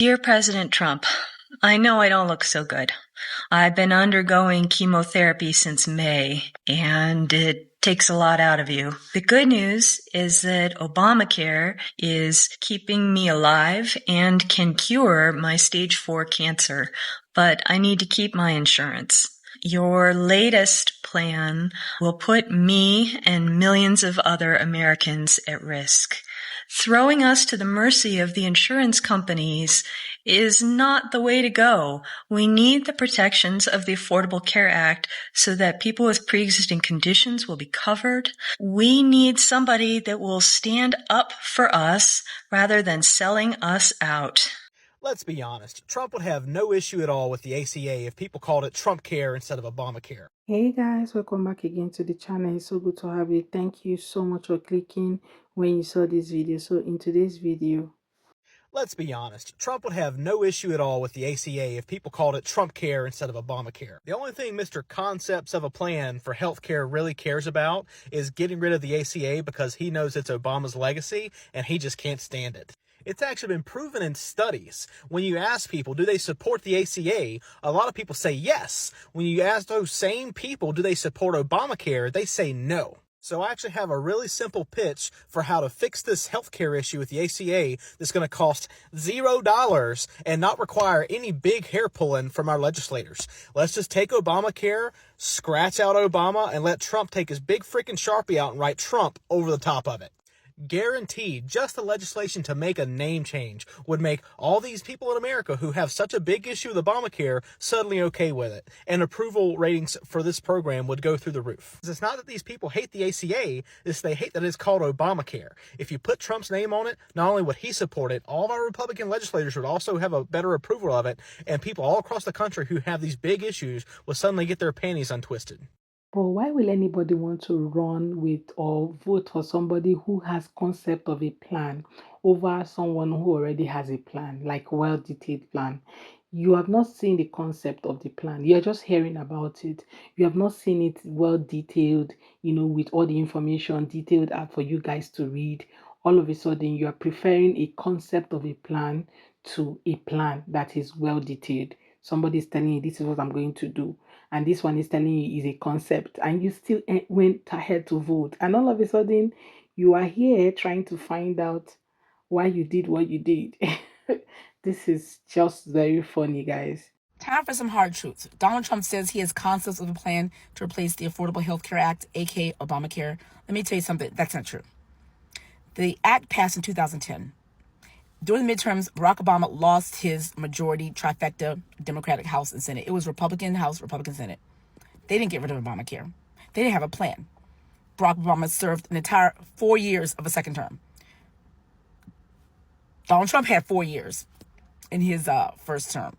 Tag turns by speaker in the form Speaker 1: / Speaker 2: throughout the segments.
Speaker 1: Dear President Trump, I know I don't look so good. I've been undergoing chemotherapy since May, and it takes a lot out of you. The good news is that Obamacare is keeping me alive and can cure my stage 4 cancer, but I need to keep my insurance. Your latest plan will put me and millions of other Americans at risk. Throwing us to the mercy of the insurance companies is not the way to go. We need the protections of the Affordable Care Act so that people with pre-existing conditions will be covered. We need somebody that will stand up for us rather than selling us out.
Speaker 2: Let's be honest, Trump would have no issue at all with the ACA if people called it Trump Care instead of Obamacare.
Speaker 3: Hey guys, welcome back again to the channel. It's so good to have you. Thank you so much for clicking when you saw this video. So in today's video,
Speaker 2: let's be honest, Trump would have no issue at all with the ACA if people called it Trump Care instead of Obamacare. The only thing Mr. Concepts of a Plan for Healthcare really cares about is getting rid of the ACA because he knows it's Obama's legacy and he just can't stand it. It's actually been proven in studies. When you ask people, do they support the ACA? A lot of people say yes. When you ask those same people, do they support Obamacare? They say no. So I actually have a really simple pitch for how to fix this healthcare issue with the ACA that's going to cost $0 and not require any big hair pulling from our legislators. Let's just take Obamacare, scratch out Obama, and let Trump take his big freaking Sharpie out and write Trump over the top of it. Guaranteed, just the legislation to make a name change would make all these people in America who have such a big issue with Obamacare suddenly okay with it, and approval ratings for this program would go through the roof. It's not that these people hate the ACA, it's they hate that it's called Obamacare. If you put Trump's name on it, not only would he support it, all of our Republican legislators would also have a better approval of it, and people all across the country who have these big issues will suddenly get their panties untwisted.
Speaker 3: but why will anybody want to run with or vote for somebody who has concept of a plan over someone who already has a plan, like well-detailed plan? You have not seen the concept of the plan. You're just hearing about it. You have not seen it well detailed, with all the information detailed out for you guys to read. All of a sudden, you are preferring a concept of a plan to a plan that is well detailed. Somebody is telling you, this is what I'm going to do, and this one is telling you is a concept, and you still went ahead to vote, and all of a sudden you are here trying to find out why you did what you did. This is just very funny, guys.
Speaker 4: Time for some hard truths. Donald Trump says he has concepts of a plan to replace the Affordable Health Care Act, aka Obamacare. Let me tell you something, that's not true. The act passed in 2010. During the midterms, Barack Obama lost his majority trifecta Democratic House and Senate. It was Republican House, Republican Senate. They didn't get rid of Obamacare. They didn't have a plan. Barack Obama served an entire 4 years of a second term. Donald Trump had 4 years in his first term.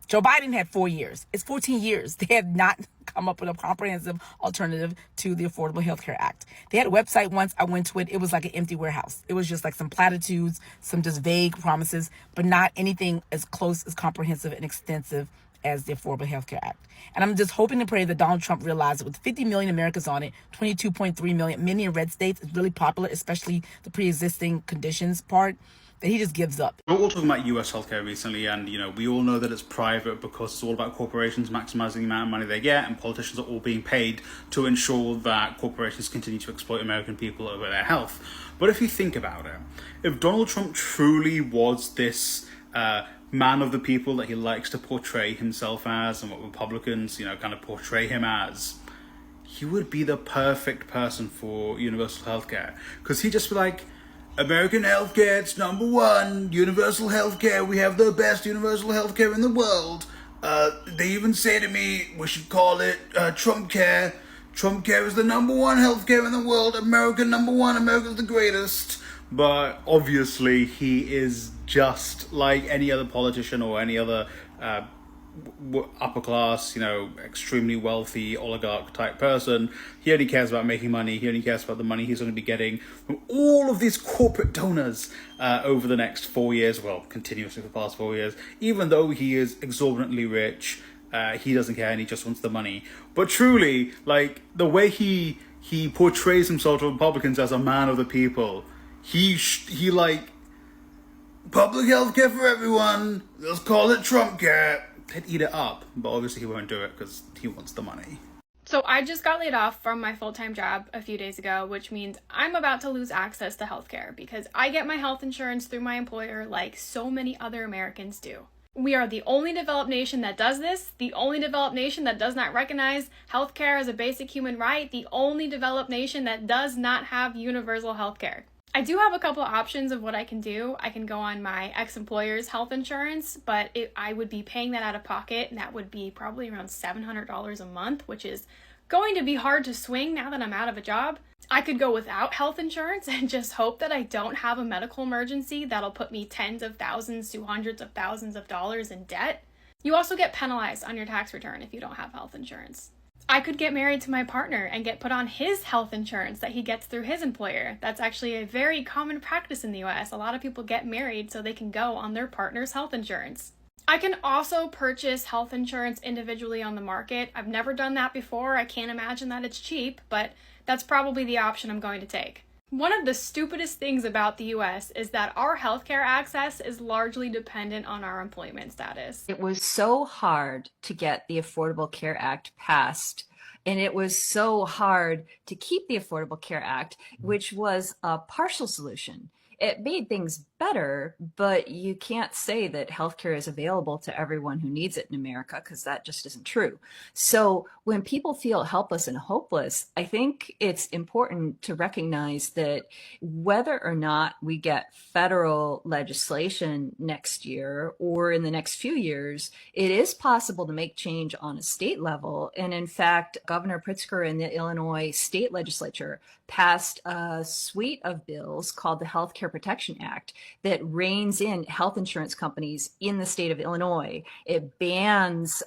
Speaker 4: Joe Biden had 4 years. It's 14 years. They have not come up with a comprehensive alternative to the Affordable Health Care Act. They had a website once. I went to it. It was like an empty warehouse. It was just like some platitudes, some just vague promises, but not anything as close, as comprehensive and extensive as the Affordable Health Care Act. And I'm just hoping and praying that Donald Trump realizes with 50 million Americans on it, 22.3 million, many in red states, it's really popular, especially the pre-existing conditions part, that he just gives up.
Speaker 5: We're all talking about US healthcare recently, and we all know that it's private because it's all about corporations maximizing the amount of money they get, and politicians are all being paid to ensure that corporations continue to exploit American people over their health. But if you think about it, if Donald Trump truly was this man of the people that he likes to portray himself as, and what Republicans, kind of portray him as, he would be the perfect person for universal healthcare, because he'd just be like, American healthcare, it's number one. Universal healthcare, we have the best universal healthcare in the world. They even say to me, we should call it Trump Care. Trump Care is the number one healthcare in the world. America number one. America's the greatest. But obviously, he is just like any other politician or any other upper class, extremely wealthy oligarch type person. He only cares about making money. He only cares about the money he's going to be getting from all of these corporate donors over the next 4 years, well, continuously for the past 4 years. Even though he is exorbitantly rich, he doesn't care and he just wants the money. But truly, like, the way he portrays himself to Republicans as a man of the people, he public health care for everyone. Let's call it Trump care. He'd eat it up, but obviously he won't do it because he wants the money.
Speaker 6: So I just got laid off from my full-time job a few days ago, which means I'm about to lose access to healthcare because I get my health insurance through my employer like so many other Americans do. We are the only developed nation that does this, the only developed nation that does not recognize healthcare as a basic human right, the only developed nation that does not have universal healthcare. I do have a couple of options of what I can do. I can go on my ex-employer's health insurance, but I would be paying that out of pocket, and that would be probably around $700 a month, which is going to be hard to swing now that I'm out of a job. I could go without health insurance and just hope that I don't have a medical emergency that'll put me tens of thousands to hundreds of thousands of dollars in debt. You also get penalized on your tax return if you don't have health insurance. I could get married to my partner and get put on his health insurance that he gets through his employer. That's actually a very common practice in the US. A lot of people get married so they can go on their partner's health insurance. I can also purchase health insurance individually on the market. I've never done that before. I can't imagine that it's cheap, but that's probably the option I'm going to take. One of the stupidest things about the US is that our healthcare access is largely dependent on our employment status.
Speaker 7: It was so hard to get the Affordable Care Act passed, and it was so hard to keep the Affordable Care Act, which was a partial solution. It made things better, but you can't say that healthcare is available to everyone who needs it in America, because that just isn't true. So when people feel helpless and hopeless, I think it's important to recognize that whether or not we get federal legislation next year or in the next few years, it is possible to make change on a state level. And in fact, Governor Pritzker in the Illinois state legislature passed a suite of bills called the Healthcare Protection Act that reins in health insurance companies in the state of Illinois. It bans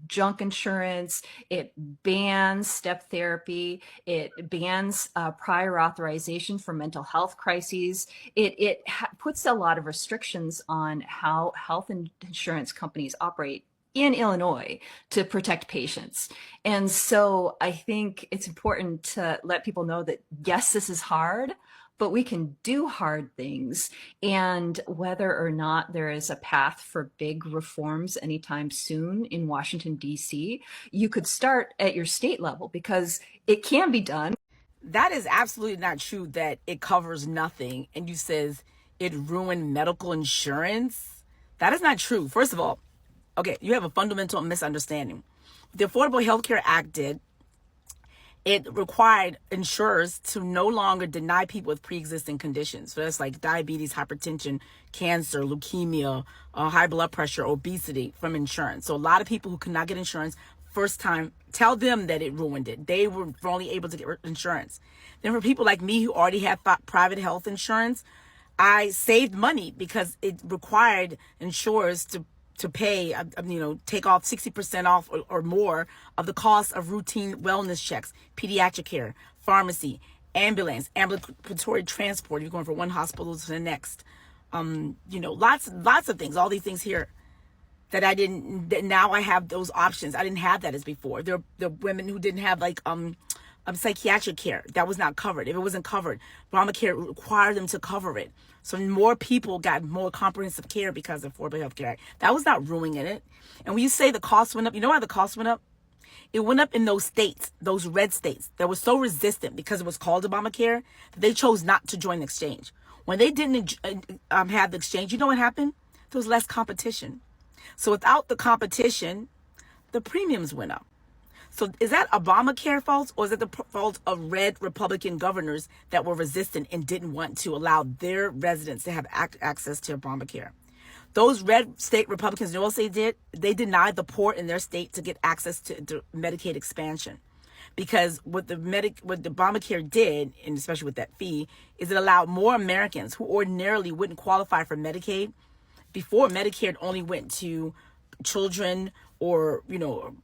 Speaker 7: junk insurance. It bans step therapy. It bans prior authorization for mental health crises. It puts a lot of restrictions on how health insurance companies operate in Illinois to protect patients. And so I think it's important to let people know that, yes, this is hard, but we can do hard things. And whether or not there is a path for big reforms anytime soon in Washington, D.C., you could start at your state level because it can be done.
Speaker 4: That is absolutely not true that it covers nothing and you says it ruined medical insurance. That is not true. First of all, okay, you have a fundamental misunderstanding. The Affordable Health Care Act did, it required insurers to no longer deny people with pre-existing conditions. So that's like diabetes, hypertension, cancer, leukemia, high blood pressure, obesity from insurance. So a lot of people who could not get insurance first time, tell them that it ruined it. They were only able to get insurance. Then for people like me who already had private health insurance, I saved money because it required insurers to pay, take off 60% off or more of the cost of routine wellness checks, pediatric care, pharmacy, ambulatory transport. You're going from one hospital to the next. Lots of things, all these things here that I didn't, that now I have those options. I didn't have that as before. There are women who didn't have psychiatric care. That was not covered. If it wasn't covered, OBAMACARE required them to cover it. So more people got more comprehensive care because of Affordable Health Care Act. That was not ruining it. And when you say the cost went up, you know why the cost went up? It went up in those states, those red states that were so resistant because it was called Obamacare that they chose not to join the exchange. When they didn't have the exchange, you know what happened? There was less competition. So without the competition, the premiums went up. So is that Obamacare fault, or is it the fault of red Republican governors that were resistant and didn't want to allow their residents to have access to Obamacare? Those red state Republicans, you know what they did? They denied the poor in their state to get access to Medicaid expansion. Because what the Obamacare did, and especially with that fee, is it allowed more Americans who ordinarily wouldn't qualify for Medicaid. Before, Medicare only went to children or,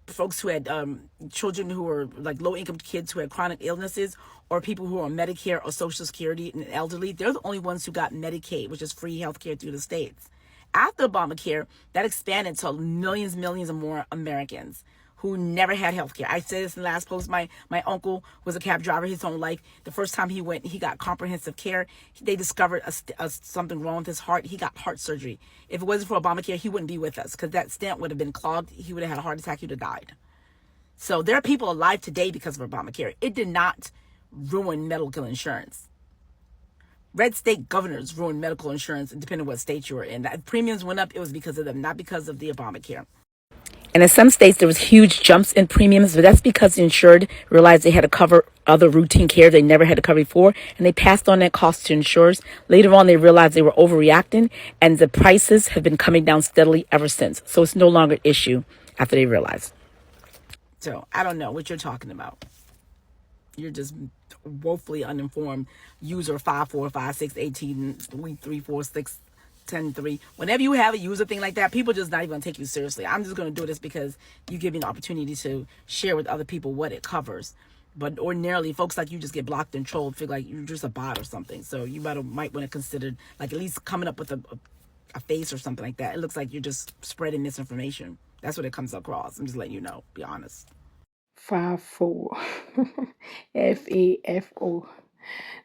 Speaker 4: folks who had children who were like low-income kids who had chronic illnesses, or people who are on Medicare or Social Security and elderly. They're the only ones who got Medicaid, which is free health care through the states. After Obamacare, that expanded to millions and more Americans who never had health care. I said this in the last post. My uncle was a cab driver his whole life. The first time he went, he got comprehensive care. They discovered something wrong with his heart. He got heart surgery. If it wasn't for Obamacare, he wouldn't be with us because that stent would have been clogged. He would have had a heart attack. He would have died. So there are people alive today because of Obamacare. It did not ruin medical insurance. Red state governors ruined medical insurance depending on what state you were in. That premiums went up, it was because of them, not because of the Obamacare. And in some states, there was huge jumps in premiums, but that's because the insured realized they had to cover other routine care they never had to cover before, and they passed on that cost to insurers. Later on, they realized they were overreacting, and the prices have been coming down steadily ever since. So it's no longer an issue after they realized. So I don't know what you're talking about. You're just woefully uninformed user 54561834610 whenever you have a user thing like that, people just not even gonna take you seriously. I'm just gonna do this because you give me an opportunity to share with other people what it covers. But ordinarily folks like you just get blocked and trolled, feel like you're just a bot or something. So you might want to consider like at least coming up with a face or something like that. It looks like you're just spreading misinformation. That's what it comes across. I'm just letting you know, be honest.
Speaker 3: Fafo. FAFO.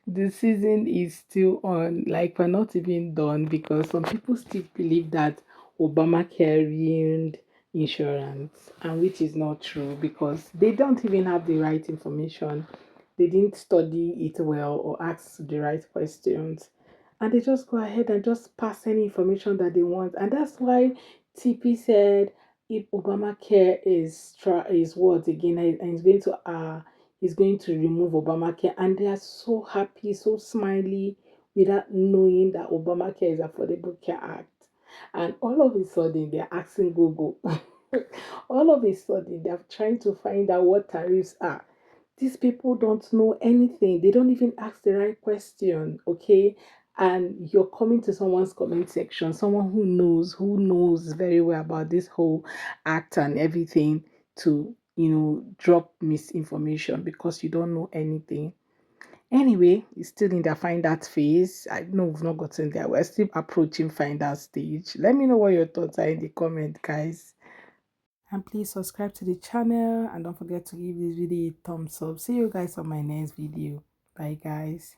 Speaker 3: The season is still on, like we're not even done because some people still believe that Obamacare ruined insurance, and which is not true because they don't even have the right information. They didn't study it well or ask the right questions, and they just go ahead and just pass any information that they want. And that's why TP said if Obamacare is what again, and is going to remove Obamacare, and they are so happy, so smiley, without knowing that Obamacare is Affordable Care Act. And all of a sudden, they're asking Google. All of a sudden, they're trying to find out what tariffs are. These people don't know anything. They don't even ask the right question, okay? And you're coming to someone's comment section, someone who knows very well about this whole act and everything, to drop misinformation because you don't know anything. Anyway, it's still in the find out phase. I know we've not gotten there. We're still approaching find out stage. Let me know what your thoughts are in the comment, guys. And please subscribe to the channel and don't forget to give this video a thumbs up. See you guys on my next video. Bye, guys.